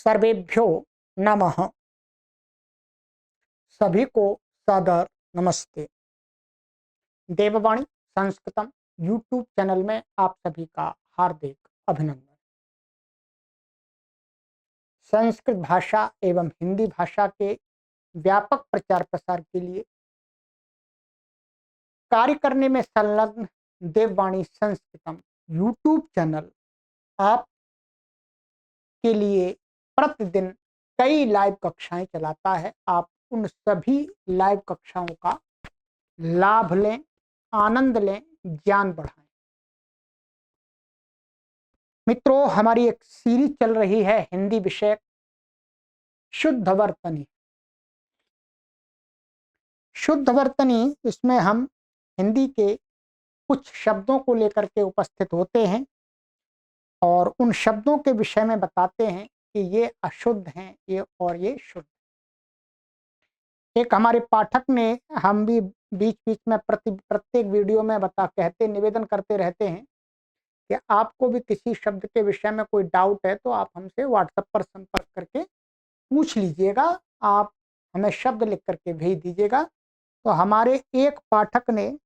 सर्वेभ्यो नमः। सभी को सादर नमस्ते। देववाणी संस्कृतम यूट्यूब चैनल में आप सभी का हार्दिक अभिनंदन। संस्कृत भाषा एवं हिंदी भाषा के व्यापक प्रचार प्रसार के लिए कार्य करने में संलग्न देववाणी संस्कृतम यूट्यूब चैनल आप के लिए प्रतिदिन कई लाइव कक्षाएं चलाता है। आप उन सभी लाइव कक्षाओं का लाभ लें, आनंद लें, ज्ञान बढ़ाएं। मित्रों, हमारी एक सीरीज चल रही है हिंदी विषय शुद्ध वर्तनी। शुद्ध वर्तनी, इसमें हम हिंदी के कुछ शब्दों को लेकर के उपस्थित होते हैं और उन शब्दों के विषय में बताते हैं कि ये अशुद्ध हैं, ये और ये शुद्ध। एक हमारे पाठक ने, हम भी बीच बीच में प्रत्येक वीडियो में निवेदन करते रहते हैं कि आपको भी किसी शब्द के विषय में कोई डाउट है तो आप हमसे व्हाट्सएप पर संपर्क करके पूछ लीजिएगा। आप हमें शब्द लिख करके भेज दीजिएगा। तो हमारे एक पाठक ने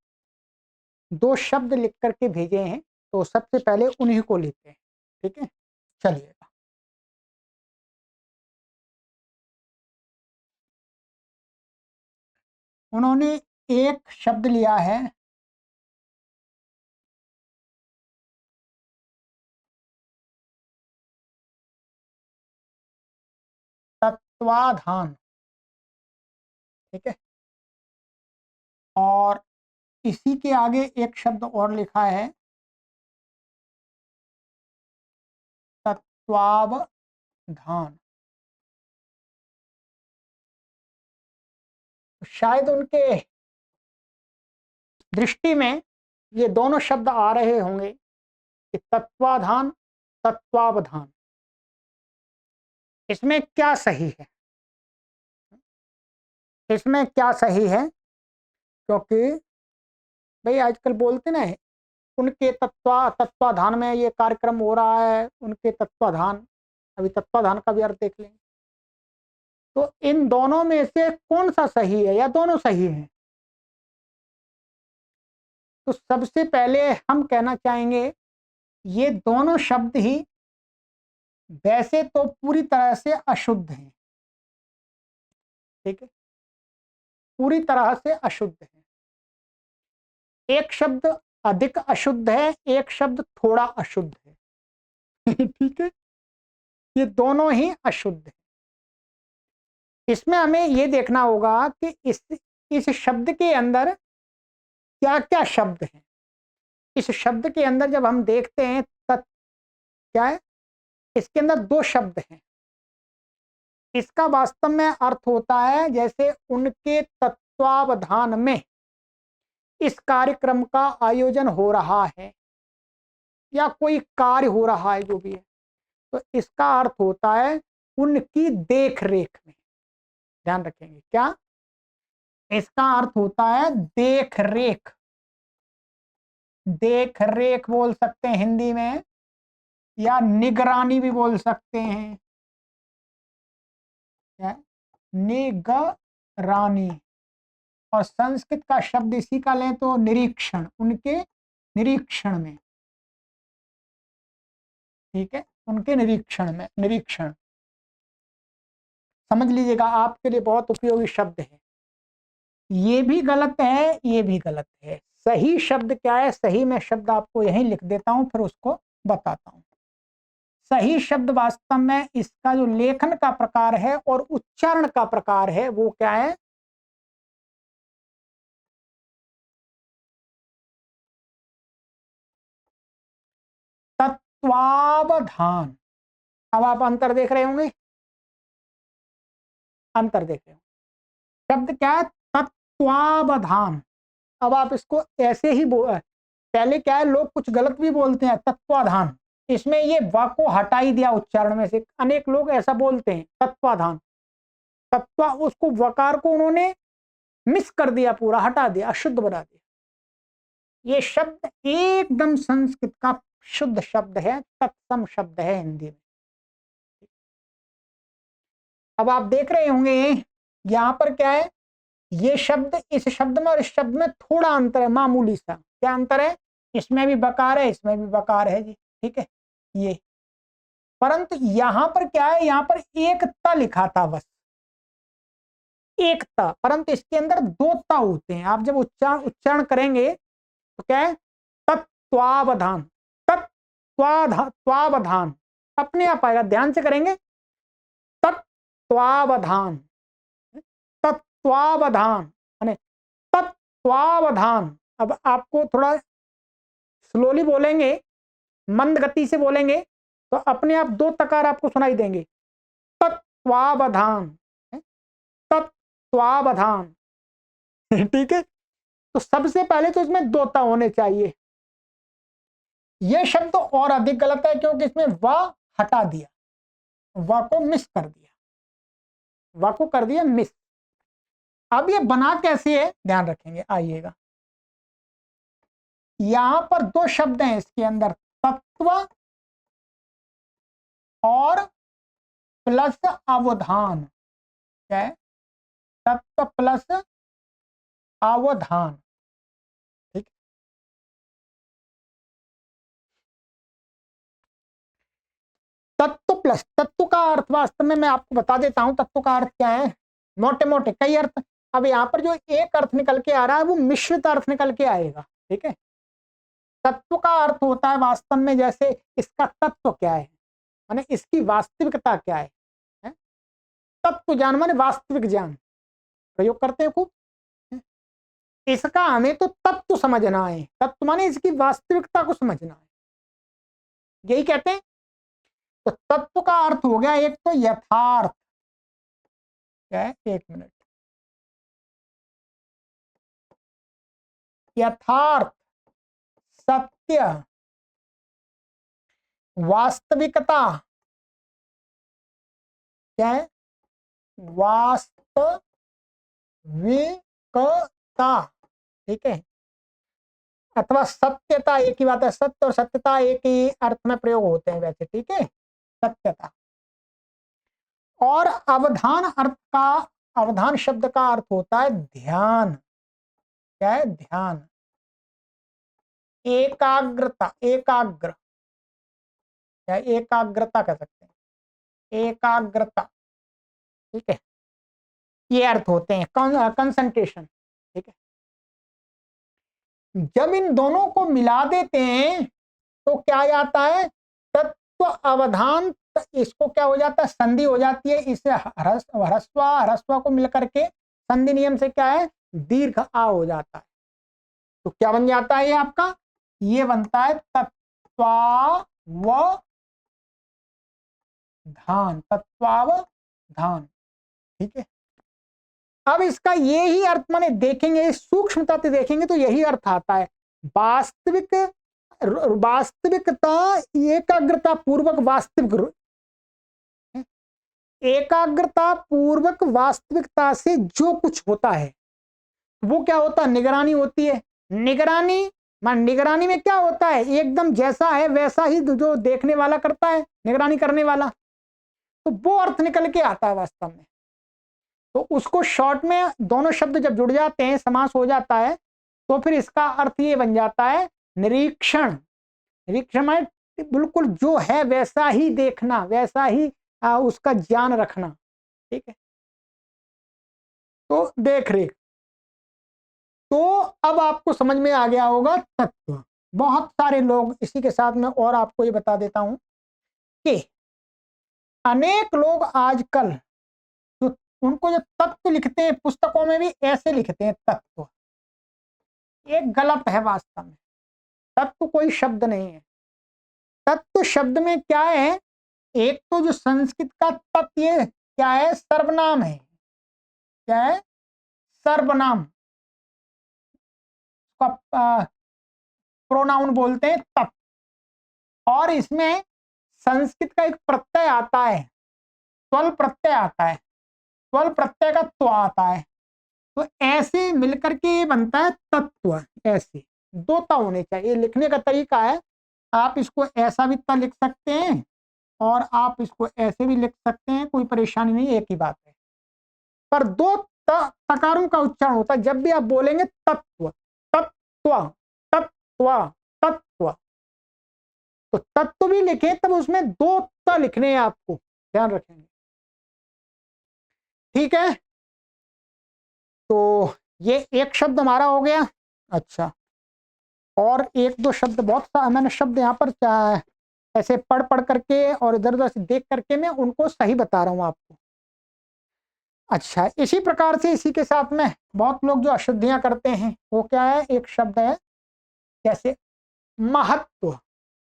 2 शब्द लिख करके भेजे हैं, तो सबसे पहले उन्हीं को लेते हैं। ठीक है, चलिएगा। उन्होंने एक शब्द लिया है तत्वाधान। ठीक है, और इसी के आगे एक शब्द और लिखा है तत्वावधान। शायद उनके दृष्टि में ये दोनों शब्द आ रहे होंगे कि तत्वाधान, तत्वावधान। इसमें क्या सही है? इसमें क्या सही है? क्योंकि भाई आजकल बोलते ना, उनके तत्वाधान में ये कार्यक्रम हो रहा है, उनके तत्वाधान। अभी तत्वाधान का भी अर्थ देख लेंगे। तो इन दोनों में से कौन सा सही है या दोनों सही हैं? तो सबसे पहले हम कहना चाहेंगे ये दोनों शब्द ही वैसे तो पूरी तरह से अशुद्ध हैं। ठीक है, पूरी तरह से अशुद्ध है। एक शब्द अधिक अशुद्ध है, एक शब्द थोड़ा अशुद्ध है। ठीक है, ये दोनों ही अशुद्ध है। इसमें हमें ये देखना होगा कि इस शब्द के अंदर क्या क्या शब्द हैं। इस शब्द के अंदर जब हम देखते हैं क्या है, इसके अंदर 2 शब्द हैं। इसका वास्तव में अर्थ होता है जैसे उनके तत्वावधान में इस कार्यक्रम का आयोजन हो रहा है या कोई कार्य हो रहा है, जो भी है, तो इसका अर्थ होता है उनकी देख रेख में। ध्यान रखेंगे, क्या इसका अर्थ होता है? देख रेख। देख रेख बोल सकते हैं हिंदी में, या निगरानी भी बोल सकते हैं। निगरानी। और संस्कृत का शब्द इसी का लें तो निरीक्षण, उनके निरीक्षण में। ठीक है, उनके निरीक्षण में। निरीक्षण समझ लीजिएगा, आपके लिए बहुत उपयोगी शब्द है। ये भी गलत है, ये भी गलत है। सही शब्द क्या है? सही मैं शब्द आपको यहीं लिख देता हूं, फिर उसको बताता हूं। सही शब्द वास्तव में इसका जो लेखन का प्रकार है और उच्चारण का प्रकार है वो क्या है? तत्वावधान। अब आप अंतर देख रहे होंगे, अंतर देख रहे हो। शब्द क्या है? तत्वावधान। अब आप इसको ऐसे ही पहले क्या है, लोग कुछ गलत भी बोलते हैं, तत्वाधान। इसमें ये व को हटा ही दिया उच्चारण में से। अनेक लोग ऐसा बोलते हैं, तत्वाधान। उसको वकार को उन्होंने मिस कर दिया, पूरा हटा दिया, अशुद्ध बना दिया। ये शब्द एकदम संस्कृत का शुद्ध शब्द है, तत्सम शब्द है हिंदी में। अब आप देख रहे होंगे यहां पर क्या है, ये शब्द इस शब्द में और इस शब्द में थोड़ा अंतर है, मामूली सा। क्या अंतर है? इसमें भी बकार है, इसमें भी बकार है जी, ठीक है ये। परंतु यहां पर क्या है, यहां पर एक त लिखा था बस, एक त, परंतु इसके अंदर दो त होते हैं। आप जब उच्चारण करेंगे तो क्या है, तत्वावधान, तत्वावधान अपने आप आएगा, ध्यान से करेंगे, तत्वावधान, तत्वावधान माने तत्वावधान। अब आपको थोड़ा स्लोली बोलेंगे, मंद गति से बोलेंगे तो अपने आप दो तकार आपको सुनाई देंगे, तत्वावधान, तत्वावधान। ठीक है, तो सबसे पहले तो इसमें दो ता होने चाहिए। यह शब्द और अधिक गलत है क्योंकि इसमें वा हटा दिया, वा को मिस कर दिया, वा को कर दिया मिस। अब ये बना कैसे है ध्यान रखेंगे, आइएगा। यहां पर दो शब्द हैं इसके अंदर, तत्व और प्लस अवधान। क्या है? तत्व प्लस अवधान। ठीक, तत्व प्लस, तत्व का अर्थ वास्तव में मैं आपको बता देता हूं, तत्व का अर्थ क्या है, मोटे मोटे कई अर्थ। अब यहां पर जो एक अर्थ निकल के आ रहा है वो मिश्रित अर्थ निकल के आएगा। ठीक है, तत्व का अर्थ होता है वास्तव में, जैसे इसका तत्व क्या है, माने इसकी वास्तविकता क्या है, है? तत्व ज्ञान माने वास्तविक ज्ञान, प्रयोग करते हैं खूब। इसका हमें तो तत्व समझना है, तत्व माने इसकी वास्तविकता को समझना है, यही कहते हैं। तो तत्व का अर्थ हो गया एक तो यथार्थ, क्या है, एक मिनट, यथार्थ, सत्य, वास्तविकता, क्या है, वास्तविकता। ठीक है, अथवा सत्यता, एक ही बात है, सत्य और सत्यता एक ही अर्थ में प्रयोग होते हैं वैसे। ठीक है, सत्यता। और अवधान अर्थ का, अवधान शब्द का अर्थ होता है ध्यान। क्या है? ध्यान, एकाग्रता, एकाग्र, या एकाग्रता कह सकते हैं, एकाग्रता। ठीक है, ये अर्थ होते हैं, कंसंट्रेशन। ठीक है, जब इन दोनों को मिला देते हैं तो क्या आता है, तत्व अवधान। इसको क्या हो जाता है, संधि हो जाती है, इससे ह्रस्वा ह्रस्वा को मिलकर के संधि नियम से क्या है, दीर्घ आ हो जाता है। तो क्या बन जाता है ये आपका, ये बनता है तत्वावधान, तत्वावधान। ठीक है, अब इसका ये ही अर्थ माने देखेंगे, सूक्ष्मता से देखेंगे तो यही अर्थ आता है, वास्तविक, वास्तविकता, एकाग्रता पूर्वक वास्तविक, एकाग्रता पूर्वक वास्तविकता से जो कुछ होता है वो क्या होता है, निगरानी होती है। निगरानी मान, निगरानी में क्या होता है, एकदम जैसा है वैसा ही जो देखने वाला करता है, निगरानी करने वाला, तो वो अर्थ निकल के आता है वास्तव में। तो उसको शॉर्ट में दोनों शब्द जब जुड़ जाते हैं, समास हो जाता है, तो फिर इसका अर्थ ये बन जाता है निरीक्षण। निरीक्षण में बिल्कुल जो है वैसा ही देखना, वैसा ही उसका ज्ञान रखना। ठीक है, तो देख रेख। तो अब आपको समझ में आ गया होगा तत्व। बहुत सारे लोग, इसी के साथ में और आपको ये बता देता हूं कि अनेक लोग आजकल जो उनको जो तत्व लिखते हैं पुस्तकों में भी ऐसे लिखते हैं तत्व, एक गलत है वास्तव में। तत्व कोई शब्द नहीं है। तत्व शब्द में क्या है, एक तो जो संस्कृत का तत्व, ये क्या है, सर्वनाम है। क्या है, सर्वनाम, प्रोनाउन बोलते हैं तत्व। और इसमें संस्कृत का एक प्रत्यय आता है, त्वल प्रत्यय आता है, त्वल प्रत्यय का त्व आता है, तो ऐसे मिलकर के बनता है तत्व। ऐसे दो ता होने चाहिए, लिखने का तरीका है, आप इसको ऐसा भी ता लिख सकते हैं और आप इसको ऐसे भी लिख सकते हैं, कोई परेशानी नहीं, एक ही बात है। पर दो तकारों का उच्चारण होता है जब भी आप बोलेंगे तत्व, तत्व, तत्व, तत्व। तो तत्व भी लिखे तब उसमें दो त लिखने हैं, आपको ध्यान रखेंगे। ठीक है, तो ये एक शब्द हमारा हो गया। अच्छा, और एक दो शब्द, बहुत सा मैंने शब्द यहाँ पर ऐसे पढ़ पढ़ करके और इधर उधर से देख करके मैं उनको सही बता रहा हूँ आपको। अच्छा, इसी प्रकार से इसी के साथ में बहुत लोग जो अशुद्धियां करते हैं वो क्या है, एक शब्द है जैसे महत्व।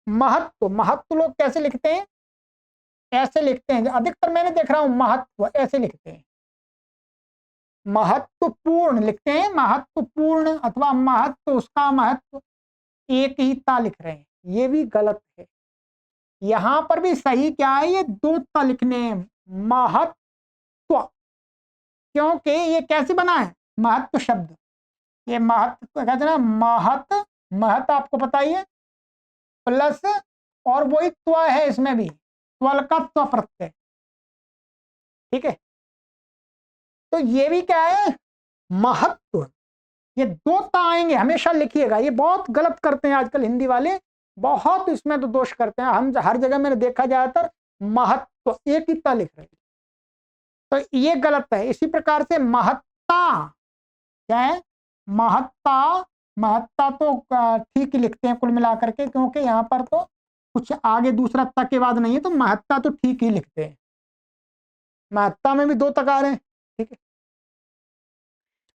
महत्व, महत्व लोग कैसे लिखते हैं, ऐसे लिखते हैं, अधिकतर मैंने देख रहा हूं महत्व ऐसे लिखते हैं। महत्वपूर्ण लिखते हैं, महत्वपूर्ण, अथवा महत्व, उसका महत्व, एक ही ता लिख रहे हैं, ये भी गलत है। यहां पर भी सही क्या है, ये दो ता लिखने हैं, महत्व। क्योंकि ये कैसे बना है महत्व शब्द, ये महत्व कहते हैं ना, महत, महत आपको पता ही है, प्लस और वही त्व है, इसमें भी त्वल का त्व प्रत्यय। ठीक है, तो ये भी क्या है महत्व। ये दो ता आएंगे हमेशा, लिखिएगा, ये बहुत गलत करते हैं आजकल हिंदी वाले, बहुत इसमें तो दोष करते हैं। हम हर जगह मैंने देखा ज्यादातर महत्व एक ही ता लिख रहे हैं, तो ये गलत है। इसी प्रकार से महत्ता, क्या है महत्ता, महत्ता तो ठीक ही लिखते हैं कुल मिलाकर के, क्योंकि यहाँ पर तो कुछ आगे दूसरा तक के बाद नहीं है, तो महत्ता तो ठीक ही लिखते हैं। महत्ता में भी दो तकार हैं, ठीक है,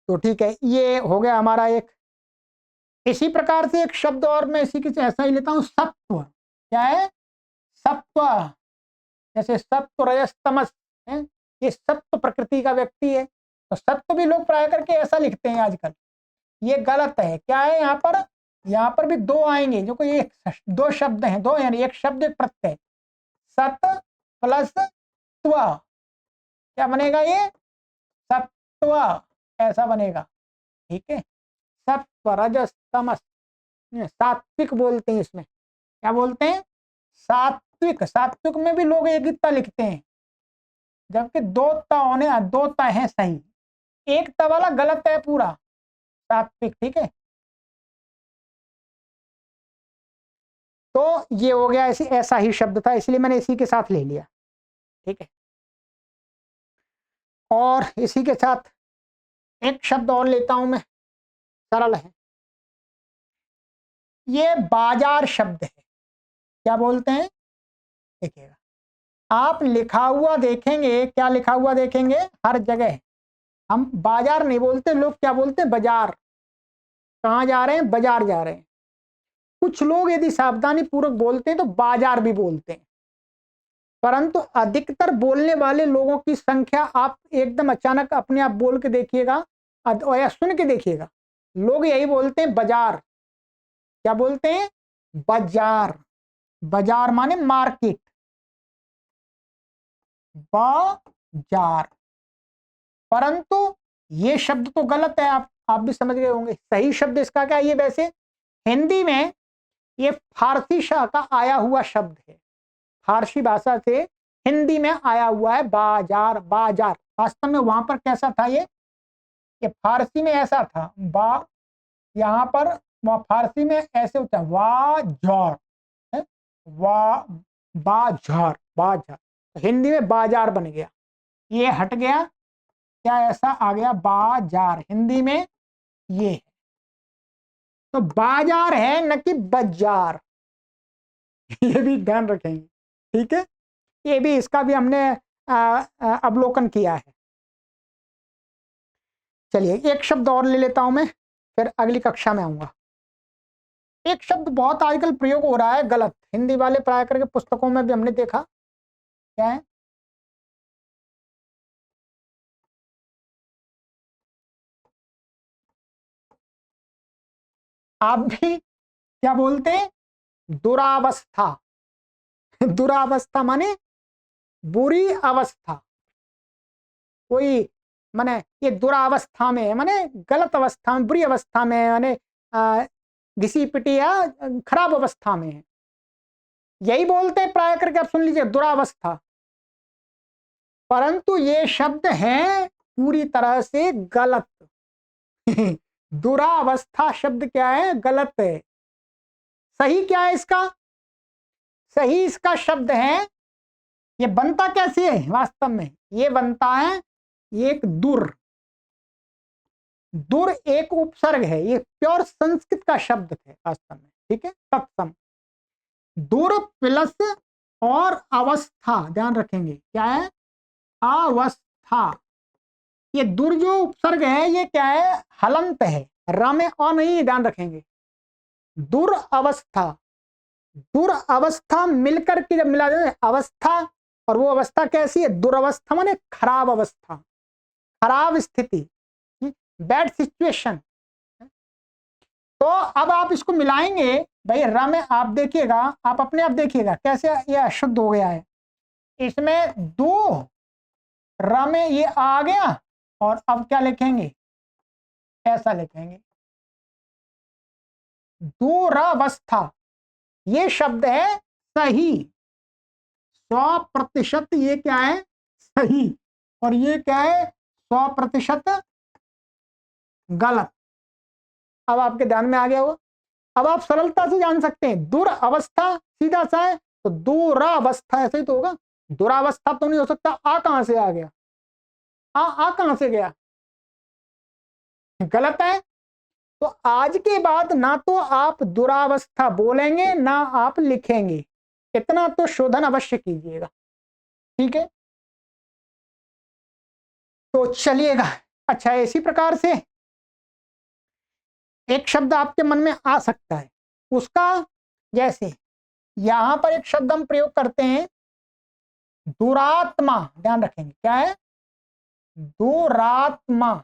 तो ठीक है, ये हो गया हमारा एक। इसी प्रकार से एक शब्द और मैं इसी के ऐसा ही लेता हूं, सत्व। क्या है सत्व, जैसे सत्व रजस तमस है, ये सत्व प्रकृति का व्यक्ति है, तो सत्व भी लोग प्राय करके ऐसा लिखते हैं आजकल, ये गलत है। क्या है यहाँ पर भी दो आएंगे, जो कोई एक दो शब्द हैं, दो यानी एक शब्द एक प्रत्यय, सत प्लस त्व, क्या बनेगा ये सत्व, ऐसा बनेगा। ठीक है, सत्व रजस तमस, सात्विक बोलते हैं इसमें, क्या बोलते हैं सात्विक। सात्विक में भी लोग एक ता लिखते हैं, जबकि दो ता होने, दो ता है सही, एक ता वाला गलत है पूरा, सात्विक। ठीक है, तो ये हो गया, ऐसी ऐसा ही शब्द था, इसलिए मैंने इसी के साथ ले लिया। ठीक है, और इसी के साथ एक शब्द और लेता हूं मैं, सरल है, ये बाजार शब्द है। क्या बोलते हैं, देखिएगा, आप लिखा हुआ देखेंगे, क्या लिखा हुआ देखेंगे हर जगह, हम बाजार नहीं बोलते, लोग क्या बोलते हैं बाजार। कहाँ जा रहे हैं, बाजार जा रहे हैं। कुछ लोग यदि सावधानी पूर्वक बोलते हैं तो बाजार भी बोलते हैं, परंतु अधिकतर बोलने वाले लोगों की संख्या, आप एकदम अचानक अपने आप बोल के देखिएगा या सुन के देखिएगा, लोग यही बोलते हैं बाजार। क्या बोलते हैं बाजार, बाजार माने मार्केट, बाजार। परंतु ये शब्द तो गलत है, आप भी समझ गए होंगे। सही शब्द इसका क्या है, ये वैसे हिंदी में ये फारसी का आया हुआ शब्द है, फारसी भाषा से हिंदी में आया हुआ है बाजार। बाजार वास्तव में वहां पर कैसा था, ये फारसी में ऐसा था, बा, यहाँ पर वहां फारसी में ऐसे होता है वाजार, है वा, बाजार, बाजार, हिंदी में बाजार बन गया, ये हट गया, क्या ऐसा आ गया बाजार, हिंदी में ये है, तो बाजार है न कि बाजार, ये भी ध्यान रखेंगे। ठीक है, ये भी, इसका भी हमने अवलोकन किया है। चलिए एक शब्द और ले लेता हूं मैं, फिर अगली कक्षा में आऊंगा। एक शब्द बहुत आजकल प्रयोग हो रहा है गलत, हिंदी वाले प्राय करके पुस्तकों में भी हमने देखा, क्या है आप भी क्या बोलते हैं दुरावस्था। दुरावस्था माने बुरी अवस्था, कोई माने ये दुरावस्था में है, माने गलत अवस्था में, बुरी अवस्था में, माने घिसी पिटी या खराब अवस्था में है, यही बोलते हैं प्राय करके, आप सुन लीजिए, दुरावस्था। परंतु ये शब्द है पूरी तरह से गलत। दुरावस्था शब्द क्या है? गलत है। सही क्या है इसका? सही इसका शब्द है, ये बनता कैसे है वास्तव में? ये बनता है, ये एक दुर, दुर एक उपसर्ग है, ये प्योर संस्कृत का शब्द है वास्तव में, ठीक है। तत्सम, दुर प्लस और अवस्था, ध्यान रखेंगे क्या है? अवस्था। ये दुर जो उपसर्ग है ये क्या है? हलंत है, र में अ नहीं, ध्यान रखेंगे। दुर अवस्था, दुर अवस्था मिलकर के जब मिला जाए अवस्था, और वो अवस्था कैसी है? दुर्वस्था माने खराब अवस्था, खराब स्थिति, बैड सिचुएशन। तो अब आप इसको मिलाएंगे भाई, र में आप देखिएगा, आप अपने आप देखिएगा कैसे ये अशुद्ध हो गया है। इसमें दो र में ये आ गया, और अब क्या लिखेंगे? ऐसा लिखेंगे, दुरावस्था। ये शब्द है सही, 100% ये क्या है? सही। और ये क्या है? 100% गलत। अब आपके ध्यान में आ गया हो। अब आप सरलता से जान सकते हैं, दुरावस्था सीधा सा है तो दुरावस्था ऐसे ही तो होगा। दुरावस्था तो नहीं हो सकता, आ कहां से आ गया? आ कहां से गया? गलत है। तो आज के बाद ना तो आप दुरावस्था बोलेंगे ना आप लिखेंगे, इतना तो शोधन अवश्य कीजिएगा, ठीक है। तो चलिएगा। अच्छा, इसी प्रकार से एक शब्द आपके मन में आ सकता है उसका, जैसे यहां पर एक शब्द हम प्रयोग करते हैं दुरात्मा, ध्यान रखेंगे क्या है? दुरात्मा।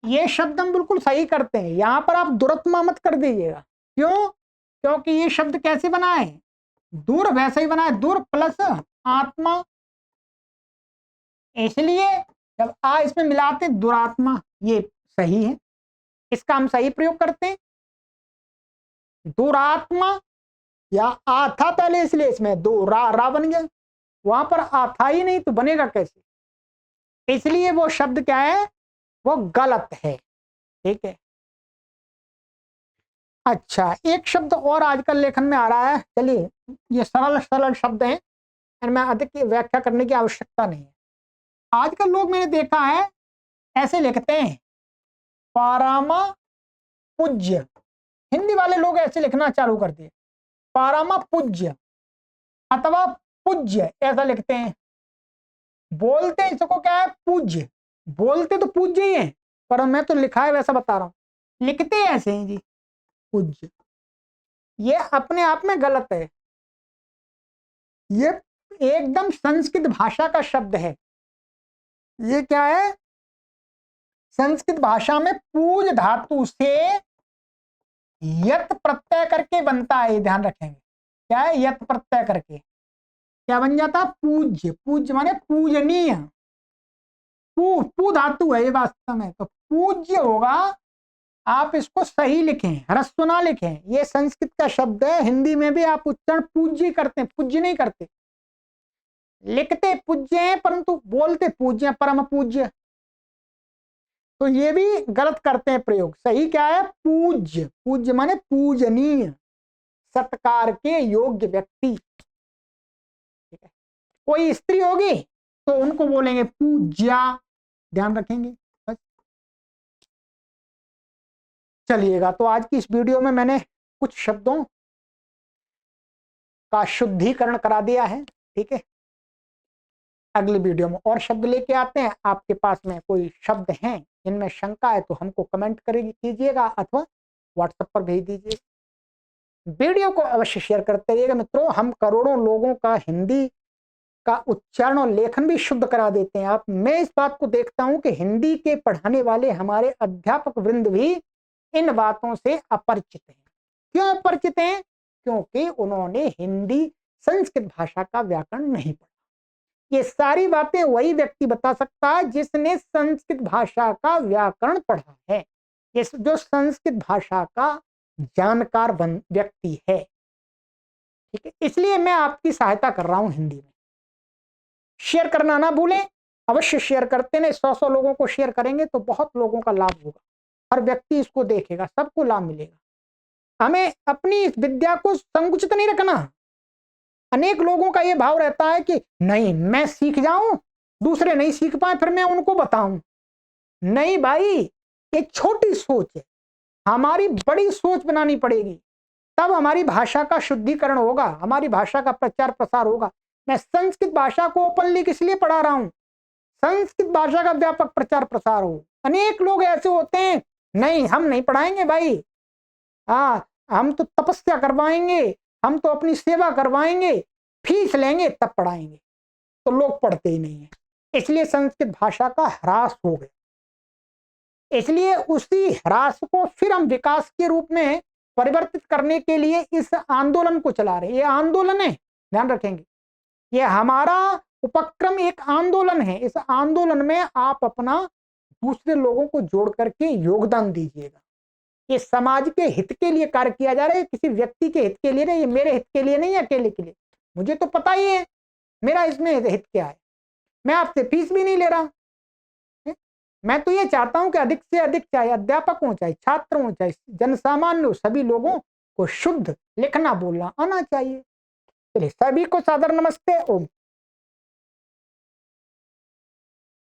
ये शब्द हम बिल्कुल सही करते हैं, यहां पर आप दुरात्मा मत कर दीजिएगा। क्यों? क्योंकि ये शब्द कैसे बना है? दूर वैसे ही बना है, दूर प्लस आत्मा, इसलिए जब आ इसमें मिलाते दुरात्मा, ये सही है, इसका हम सही प्रयोग करते हैं। दुरात्मा, या आ था पहले इसलिए इसमें दो रा बन गया, वहां पर आ था ही नहीं तो बनेगा कैसे? इसलिए वो शब्द क्या है? वो गलत है, ठीक है। अच्छा, एक शब्द और आजकल लेखन में आ रहा है, चलिए, ये सरल सरल शब्द हैं, इनमें अधिक व्याख्या करने की आवश्यकता नहीं है। आजकल लोग, मैंने देखा है, ऐसे लिखते हैं पारामा पूज्य। हिंदी वाले लोग ऐसे लिखना चालू कर दिए, पारामा पूज्य अथवा पूज्य, ऐसा लिखते हैं। बोलते इसको क्या है? पूज्य। बोलते तो पूज्य ही है, पर मैं तो लिखा है वैसा बता रहा हूं, लिखते ऐसे हैं जी, पूज्य। ये अपने आप में गलत है। ये एकदम संस्कृत भाषा का शब्द है। ये क्या है? संस्कृत भाषा में पूज धातु से यत प्रत्यय करके बनता है, ध्यान रखेंगे क्या है? यत प्रत्यय करके क्या बन जाता? पूज्य। पूज्य माने पूजनीय, पू धातु है ये वास्तव में, तो पूज्य होगा। आप इसको सही लिखें, ह्रस्व ना लिखें, ये संस्कृत का शब्द है, हिंदी में भी आप उच्चारण पूज्य करते हैं, पूज्य नहीं करते। लिखते पूज्य हैं परंतु बोलते पूज्य, परम पूज्य, तो ये भी गलत करते हैं प्रयोग। सही क्या है? पूज्य। पूज्य माने पूजनीय, सत्कार के योग्य व्यक्ति, ठीक है। कोई स्त्री होगी तो उनको बोलेंगे पूज्या, ध्यान रखेंगे बस। चलिएगा, तो आज की इस वीडियो में मैंने कुछ शब्दों का शुद्धिकरण करा दिया है, ठीक है। अगली वीडियो में और शब्द लेके आते हैं। आपके पास में कोई शब्द हैं जिनमें शंका है तो हमको कमेंट कीजिएगा अथवा व्हाट्सएप पर भेज दीजिए। वीडियो को अवश्य शेयर करते रहिएगा मित्रों। हम करोड़ों लोगों का हिंदी का उच्चारण और लेखन भी शुद्ध करा देते हैं। आप, मैं इस बात को देखता हूं कि हिंदी के पढ़ाने वाले हमारे अध्यापक वृंद भी इन बातों से अपरिचित हैं। क्यों अपरिचित हैं? क्योंकि उन्होंने हिंदी संस्कृत भाषा का व्याकरण नहीं पढ़ा। ये सारी बातें वही व्यक्ति बता सकता है जिसने संस्कृत भाषा का व्याकरण पढ़ा है। ये जो संस्कृत भाषा का जानकार व्यक्ति है। ठीक है, इसलिए मैं आपकी सहायता कर रहा हूं हिंदी में। शेयर करना ना भूलें, अवश्य शेयर करते हैं। 100 लोगों को शेयर करेंगे तो बहुत लोगों का लाभ होगा, हर व्यक्ति इसको देखेगा, सबको लाभ मिलेगा। हमें अपनी इस विद्या को संकुचित नहीं रखना। अनेक लोगों का यह भाव रहता है कि नहीं मैं सीख जाऊं, दूसरे नहीं सीख पाए फिर मैं उनको बताऊं। नहीं भाई, एक छोटी सोच है, हमारी बड़ी सोच बनानी पड़ेगी, तब हमारी भाषा का शुद्धिकरण होगा, हमारी भाषा का प्रचार प्रसार होगा। मैं संस्कृत भाषा को ओपनली किस लिए पढ़ा रहा हूं, संस्कृत भाषा का व्यापक प्रचार प्रसार हो। अनेक लोग ऐसे होते हैं, नहीं हम नहीं पढ़ाएंगे भाई, हाँ हम तो तपस्या करवाएंगे, हम तो अपनी सेवा करवाएंगे, फीस लेंगे तब पढ़ाएंगे, तो लोग पढ़ते ही नहीं है। इसलिए संस्कृत भाषा का ह्रास हो गया। इसलिए उसी ह्रास को फिर हम विकास के रूप में परिवर्तित करने के लिए इस आंदोलन को चला रहे हैं। ये आंदोलन है, ध्यान रखेंगे, ये हमारा उपक्रम एक आंदोलन है। इस आंदोलन में आप अपना दूसरे लोगों को जोड़ करके योगदान दीजिएगा। ये समाज के हित के लिए कार्य किया जा रहा है, किसी व्यक्ति के हित के लिए नहीं, ये मेरे हित के लिए नहीं, अकेले के लिए। मुझे तो पता ही है मेरा इसमें हित क्या है, मैं आपसे फीस भी नहीं ले रहा। मैं तो ये चाहता हूं कि अधिक से अधिक, चाहे अध्यापक हो, चाहे छात्र हो, चाहे जनसामान्य हो, सभी लोगों को शुद्ध लिखना बोलना आना चाहिए। चलिए, सभी को सादर नमस्ते। ओम